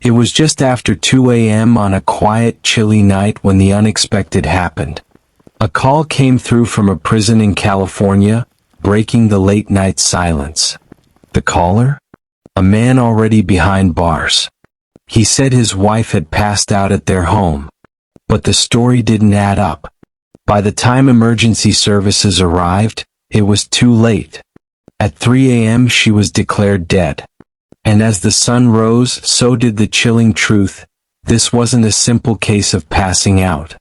It was just after 2 a.m. on a quiet, chilly night when the unexpected happened. A call came through from a prison in California, breaking the late-night silence. The caller? A man already behind bars. He said his wife had passed out at their home. But the story didn't add up. By the time emergency services arrived, it was too late. At 3 a.m. she was declared dead. And as the sun rose, so did the chilling truth. This wasn't a simple case of passing out.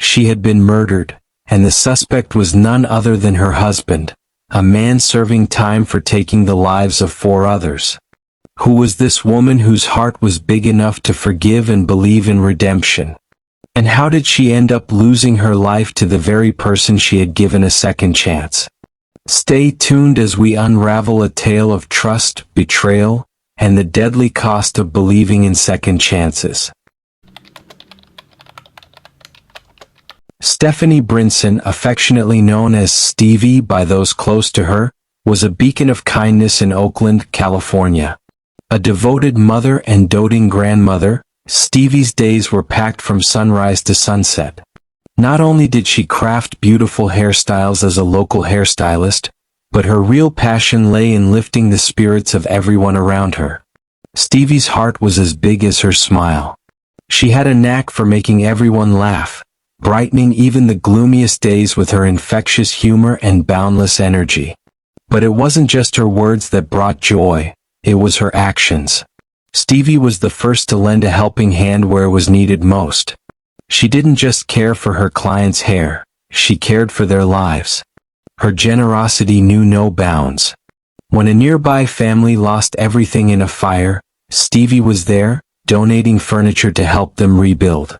She had been murdered, and the suspect was none other than her husband, a man serving time for taking the lives of 4 others. Who was this woman whose heart was big enough to forgive and believe in redemption? And how did she end up losing her life to the very person she had given a second chance? Stay tuned as we unravel a tale of trust, betrayal, and the deadly cost of believing in second chances. Stephanie Brinson, affectionately known as Stevie by those close to her, was a beacon of kindness in Oakland, California. A devoted mother and doting grandmother, Stevie's days were packed from sunrise to sunset. Not only did she craft beautiful hairstyles as a local hairstylist, but her real passion lay in lifting the spirits of everyone around her. Stevie's heart was as big as her smile. She had a knack for making everyone laugh, brightening even the gloomiest days with her infectious humor and boundless energy. But it wasn't just her words that brought joy, it was her actions. Stevie was the first to lend a helping hand where it was needed most. She didn't just care for her clients' hair, she cared for their lives. Her generosity knew no bounds. When a nearby family lost everything in a fire, Stevie was there, donating furniture to help them rebuild.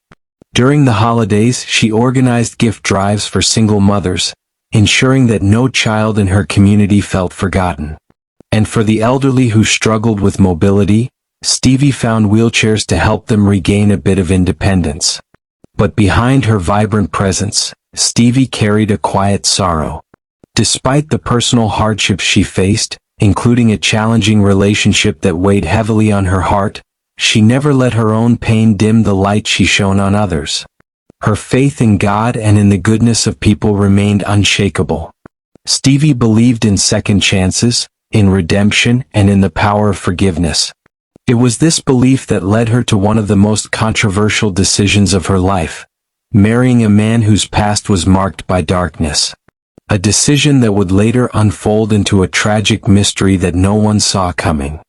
During the holidays, she organized gift drives for single mothers, ensuring that no child in her community felt forgotten. And for the elderly who struggled with mobility, Stevie found wheelchairs to help them regain a bit of independence. But behind her vibrant presence, Stevie carried a quiet sorrow. Despite the personal hardships she faced, including a challenging relationship that weighed heavily on her heart, she never let her own pain dim the light she shone on others. Her faith in God and in the goodness of people remained unshakable. Stevie believed in second chances, in redemption, and in the power of forgiveness. It was this belief that led her to one of the most controversial decisions of her life, marrying a man whose past was marked by darkness. A decision that would later unfold into a tragic mystery that no one saw coming.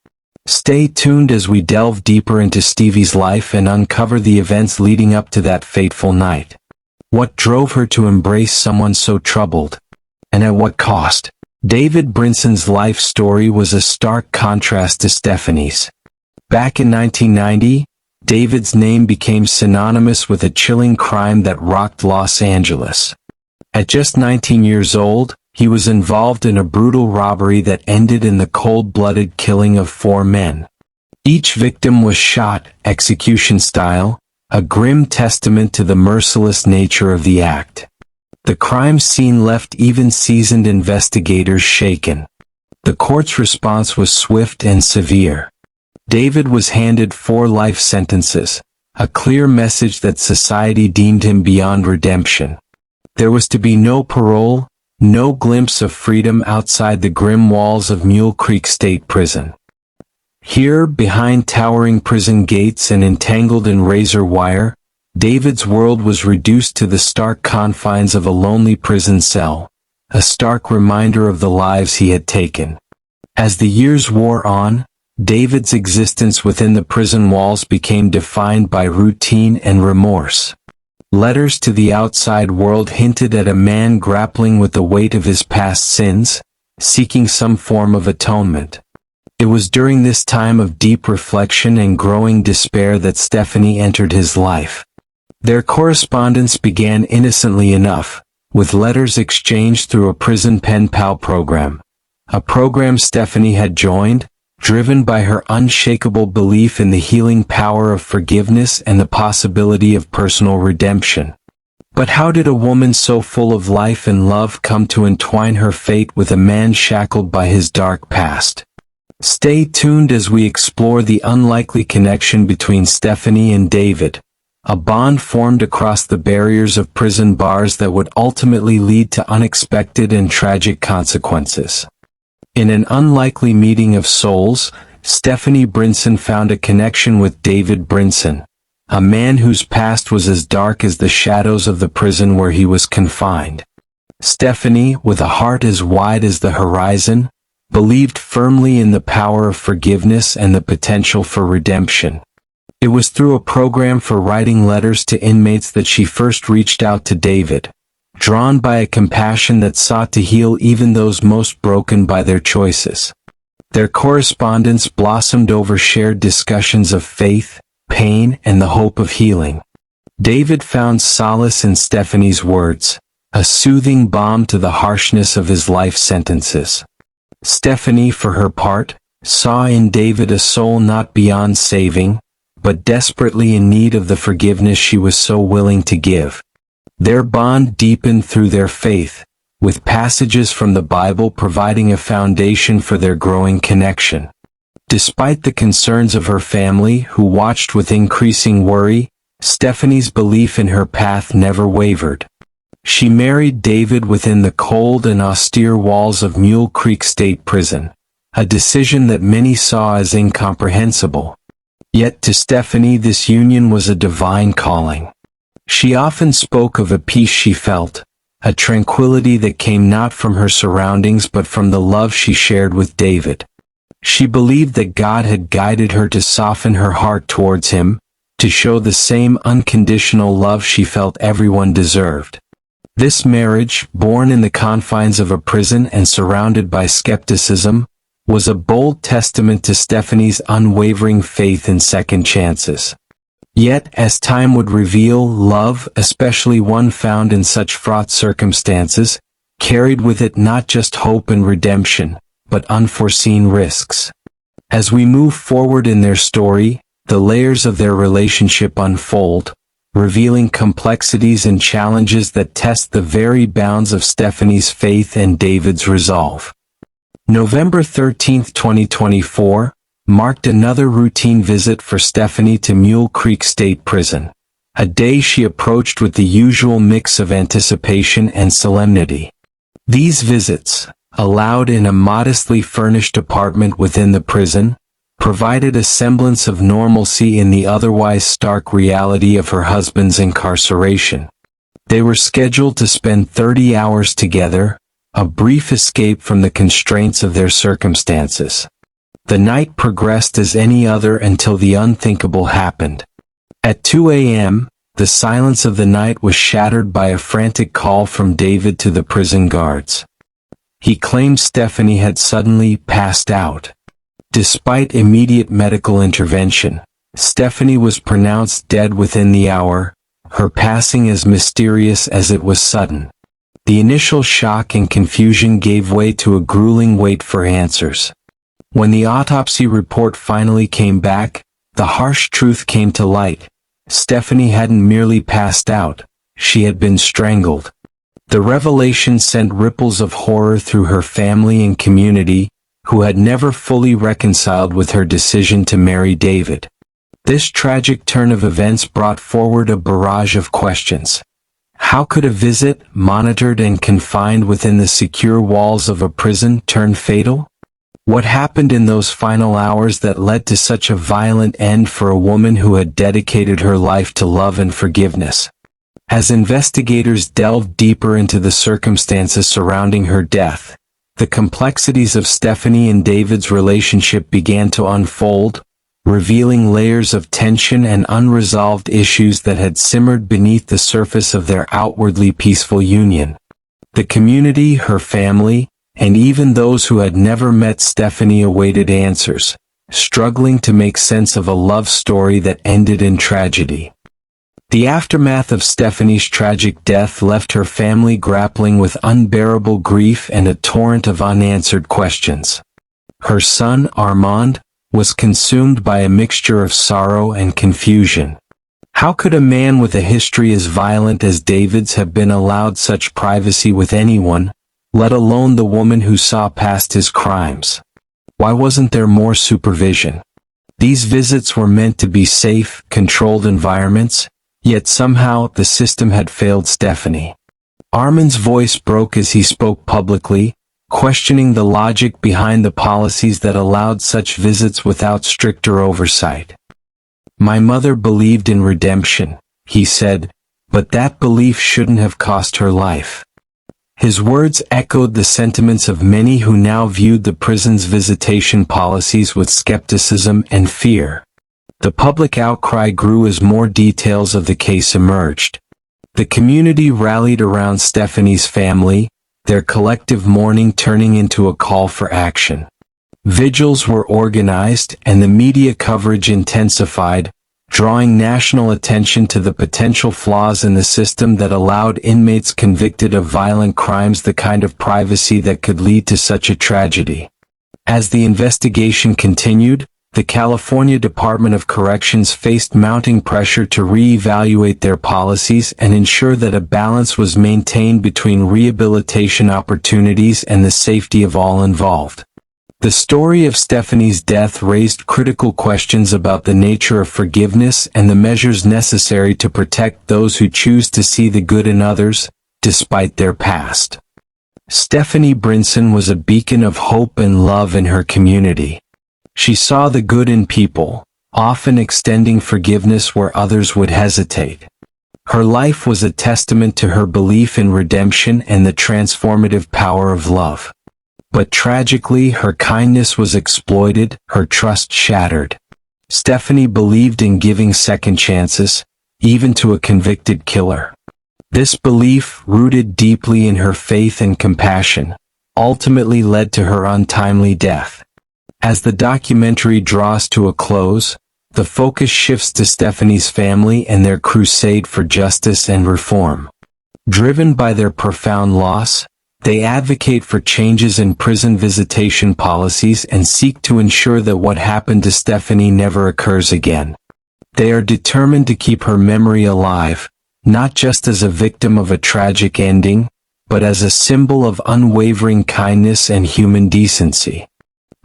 Stay tuned as we delve deeper into Stevie's life and uncover the events leading up to that fateful night. What drove her to embrace someone so troubled? And at what cost? David Brinson's life story was a stark contrast to Stephanie's. Back in 1990, David's name became synonymous with a chilling crime that rocked Los Angeles. At just 19 years old, he was involved in a brutal robbery that ended in the cold-blooded killing of 4 men. Each victim was shot, execution style, a grim testament to the merciless nature of the act. The crime scene left even seasoned investigators shaken. The court's response was swift and severe. David was handed 4 life sentences, a clear message that society deemed him beyond redemption. There was to be no parole, no glimpse of freedom outside the grim walls of Mule Creek State Prison. Here, behind towering prison gates and entangled in razor wire, David's world was reduced to the stark confines of a lonely prison cell, a stark reminder of the lives he had taken. As the years wore on, David's existence within the prison walls became defined by routine and remorse. Letters to the outside world hinted at a man grappling with the weight of his past sins, seeking some form of atonement. It was during this time of deep reflection and growing despair that Stephanie entered his life. Their correspondence began innocently enough, with letters exchanged through a prison pen pal program. A program Stephanie had joined, driven by her unshakable belief in the healing power of forgiveness and the possibility of personal redemption. But how did a woman so full of life and love come to entwine her fate with a man shackled by his dark past? Stay tuned as we explore the unlikely connection between Stephanie and David, a bond formed across the barriers of prison bars that would ultimately lead to unexpected and tragic consequences. In an unlikely meeting of souls, Stephanie Brinson found a connection with David Brinson, a man whose past was as dark as the shadows of the prison where he was confined. Stephanie, with a heart as wide as the horizon, believed firmly in the power of forgiveness and the potential for redemption. It was through a program for writing letters to inmates that she first reached out to David, drawn by a compassion that sought to heal even those most broken by their choices. Their correspondence blossomed over shared discussions of faith, pain, and the hope of healing. David found solace in Stephanie's words, a soothing balm to the harshness of his life sentences. Stephanie, for her part, saw in David a soul not beyond saving, but desperately in need of the forgiveness she was so willing to give. Their bond deepened through their faith, with passages from the Bible providing a foundation for their growing connection. Despite the concerns of her family, who watched with increasing worry, Stephanie's belief in her path never wavered. She married David within the cold and austere walls of Mule Creek State Prison, a decision that many saw as incomprehensible. Yet to Stephanie this union was a divine calling. She often spoke of a peace she felt, a tranquility that came not from her surroundings but from the love she shared with David. She believed that God had guided her to soften her heart towards him, to show the same unconditional love she felt everyone deserved. This marriage, born in the confines of a prison and surrounded by skepticism, was a bold testament to Stephanie's unwavering faith in second chances. Yet, as time would reveal, love, especially one found in such fraught circumstances, carried with it not just hope and redemption, but unforeseen risks. As we move forward in their story, the layers of their relationship unfold, revealing complexities and challenges that test the very bounds of Stephanie's faith and David's resolve. November 13, 2024, marked another routine visit for Stephanie to Mule Creek State Prison, a day she approached with the usual mix of anticipation and solemnity. These visits, allowed in a modestly furnished apartment within the prison, provided a semblance of normalcy in the otherwise stark reality of her husband's incarceration. They were scheduled to spend 30 hours together, a brief escape from the constraints of their circumstances. The night progressed as any other until the unthinkable happened. At 2 a.m., the silence of the night was shattered by a frantic call from David to the prison guards. He claimed Stephanie had suddenly passed out. Despite immediate medical intervention, Stephanie was pronounced dead within the hour, her passing as mysterious as it was sudden. The initial shock and confusion gave way to a grueling wait for answers. When the autopsy report finally came back, the harsh truth came to light. Stephanie hadn't merely passed out, she had been strangled. The revelation sent ripples of horror through her family and community, who had never fully reconciled with her decision to marry David. This tragic turn of events brought forward a barrage of questions. How could a visit, monitored and confined within the secure walls of a prison, turn fatal? What happened in those final hours that led to such a violent end for a woman who had dedicated her life to love and forgiveness? As investigators delved deeper into the circumstances surrounding her death, the complexities of Stephanie and David's relationship began to unfold, revealing layers of tension and unresolved issues that had simmered beneath the surface of their outwardly peaceful union. The community, her family, and even those who had never met Stephanie awaited answers, struggling to make sense of a love story that ended in tragedy. The aftermath of Stephanie's tragic death left her family grappling with unbearable grief and a torrent of unanswered questions. Her son, Armand, was consumed by a mixture of sorrow and confusion. How could a man with a history as violent as David's have been allowed such privacy with anyone, let alone the woman who saw past his crimes? Why wasn't there more supervision? These visits were meant to be safe, controlled environments, yet somehow the system had failed Stephanie. Armin's voice broke as he spoke publicly, questioning the logic behind the policies that allowed such visits without stricter oversight. "My mother believed in redemption," he said, "but that belief shouldn't have cost her life." His words echoed the sentiments of many who now viewed the prison's visitation policies with skepticism and fear. The public outcry grew as more details of the case emerged. The community rallied around Stephanie's family, their collective mourning turning into a call for action. Vigils were organized and the media coverage intensified, drawing national attention to the potential flaws in the system that allowed inmates convicted of violent crimes the kind of privacy that could lead to such a tragedy. As the investigation continued, the California Department of Corrections faced mounting pressure to re-evaluate their policies and ensure that a balance was maintained between rehabilitation opportunities and the safety of all involved. The story of Stephanie's death raised critical questions about the nature of forgiveness and the measures necessary to protect those who choose to see the good in others, despite their past. Stephanie Brinson was a beacon of hope and love in her community. She saw the good in people, often extending forgiveness where others would hesitate. Her life was a testament to her belief in redemption and the transformative power of love. But tragically, her kindness was exploited, her trust shattered. Stephanie believed in giving second chances, even to a convicted killer. This belief, rooted deeply in her faith and compassion, ultimately led to her untimely death. As the documentary draws to a close, the focus shifts to Stephanie's family and their crusade for justice and reform. Driven by their profound loss, they advocate for changes in prison visitation policies and seek to ensure that what happened to Stephanie never occurs again. They are determined to keep her memory alive, not just as a victim of a tragic ending, but as a symbol of unwavering kindness and human decency.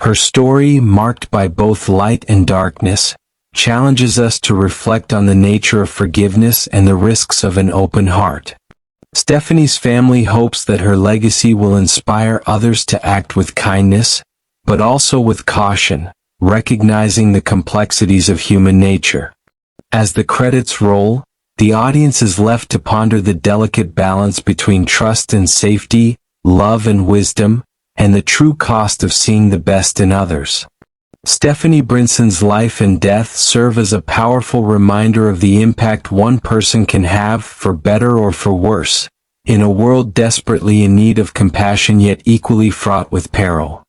Her story, marked by both light and darkness, challenges us to reflect on the nature of forgiveness and the risks of an open heart. Stephanie's family hopes that her legacy will inspire others to act with kindness, but also with caution, recognizing the complexities of human nature. As the credits roll, the audience is left to ponder the delicate balance between trust and safety, love and wisdom, and the true cost of seeing the best in others. Stephanie Brinson's life and death serve as a powerful reminder of the impact one person can have, for better or for worse, in a world desperately in need of compassion yet equally fraught with peril.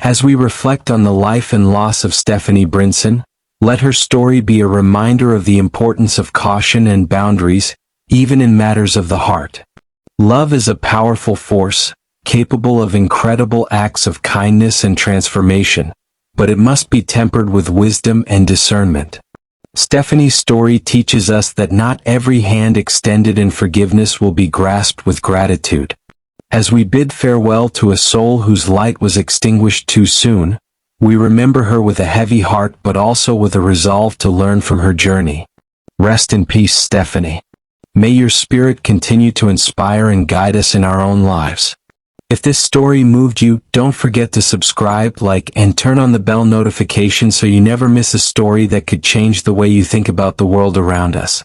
As we reflect on the life and loss of Stephanie Brinson, let her story be a reminder of the importance of caution and boundaries, even in matters of the heart. Love is a powerful force, capable of incredible acts of kindness and transformation, but it must be tempered with wisdom and discernment. Stephanie's story teaches us that not every hand extended in forgiveness will be grasped with gratitude. As we bid farewell to a soul whose light was extinguished too soon, we remember her with a heavy heart but also with a resolve to learn from her journey. Rest in peace, Stephanie. May your spirit continue to inspire and guide us in our own lives. If this story moved you, don't forget to subscribe, like, and turn on the bell notification so you never miss a story that could change the way you think about the world around us.